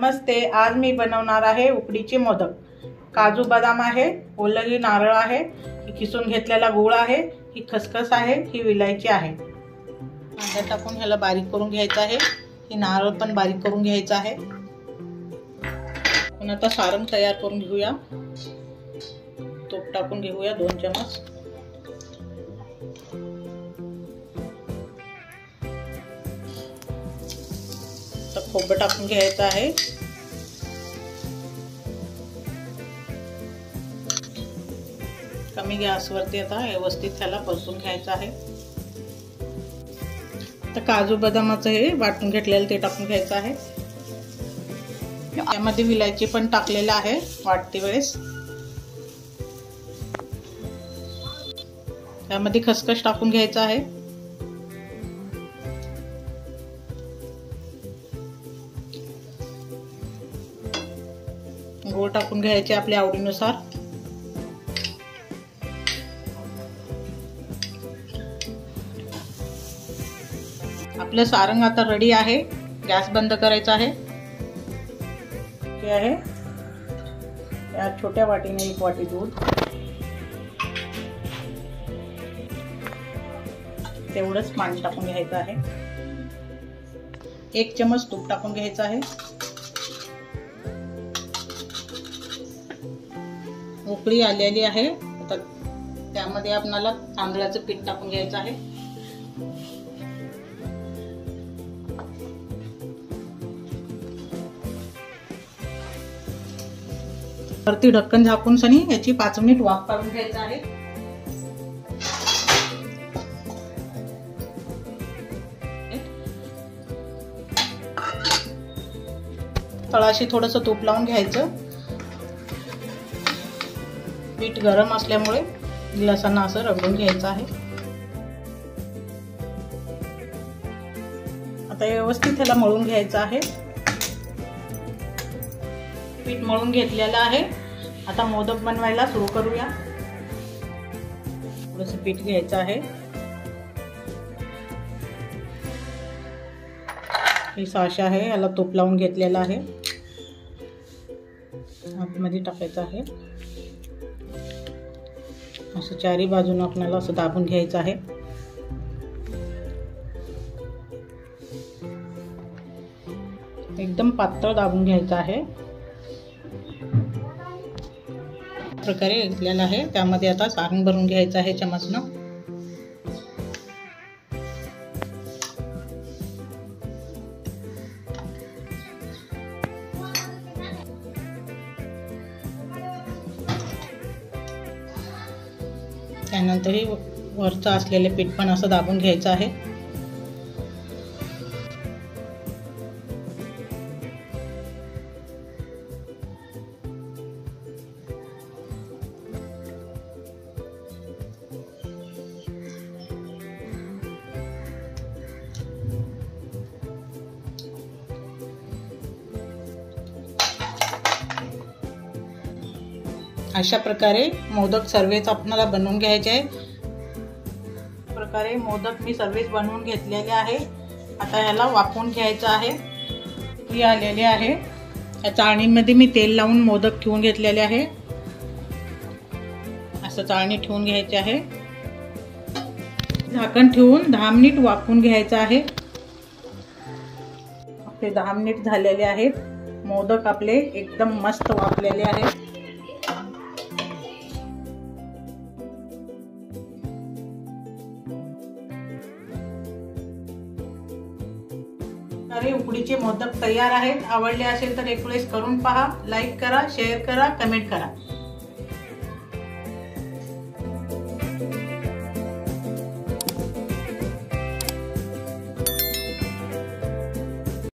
नमस्ते, आज मी बनवणार आहे उकडीचे मोदक। काजू बदाम आहे, ओलही नारळ आहे, ही किसून घेतलेला गूळ आहे, ही खसखस आहे, ही विलायची आहे। कांदा टाकून ह्याला बारीक करून घ्यायचं आहे, ही नारळ पण बारीक करून घ्यायचं आहे। आपण आता सारण तयार करून घेऊया। तूप टाकून घेऊया 2 चमच। खोबरं टाकून घ्यायचं आहे। कमी गॅसवरती आता व्यवस्थित त्याला परतून घ्यायचं आहे। तर काजू बदामाचं हे वाटून घेतलेलं ते टाकून घ्यायचं आहे। त्यामध्ये विलायची पण टाकलेलं आहे वाटते वेळेस। त्यामध्ये खसखस टाकून घ्यायचं आहे। गूळ टाकून घ्यायचे आपल्या आवडीनुसार। आपलं सारंग आता रेडी आहे। गॅस बंद करायचा आहे। हे आहे या छोट्या वाटीने 1 वाटी दूध, तेवढंच पाणी टाकून घ्यायचं आहे। 1 चमच तूप टाकून घ्यायचं आहे। उकळी आलेली आहे, आता त्यामध्ये आपल्याला तांदळाचं पीठ टाकून घ्यायचं आहे। वरती ढक्कन झाकून सनी याची 5 मिनिट वाफ काढून घ्यायचं आहे। तळाशी थोडंसं तूप लावून घ्यायचं। पीठ गरम असल्यामुळे ग्लासानं असं रगडून घ्यायचं आहे। आता व्यवस्थित त्याला मळून घ्यायचं आहे। पीठ मळून घेतलेलं आहे। आता मोदक बनवायला सुरू करूया। थोडंसं पीठ घ्यायचं आहे। ही साचा आहे, याला तूप लावून घेतलेलं आहे, आतमध्ये टाकायचं आहे। असं चारी बाजूने आपल्याला असं दाबून घ्यायचं आहे। एकदम पातळ दाबून घ्यायचं आहे। प्रकारे घेतलेला आहे। त्यामध्ये आता सारण भरून घ्यायचं आहे चमचनं। त्यानंतर हे वरचं असलेले पीठ पण असं दाबून घ्यायचं आहे। अशा प्रकारे मोदक सर्वच आपल्याला बनवून घ्यायचे आहे। प्रकारे मोदक मी सर्वच बनवून घेतलेले आहे। आता याला वाफवून घ्यायचं आहे। ही आलेले आहे। या चाळणीमध्ये मी तेल लावून मोदक ठेवून घेतलेले आहे। असं चाळणी ठेवून घ्यायचे आहे। झाकण ठेवून 10 मिनिट वाफवून घ्यायचं आहे। आपले 10 मिनिट झालेले आहेत। मोदक आपले एकदम मस्त वाफलेले आहेत। उकडीचे मोदक तयार आहेत। आवडले असेल तर एक वेळेस करून पहा, लाईक करा, शेअर करा, कमेंट करा।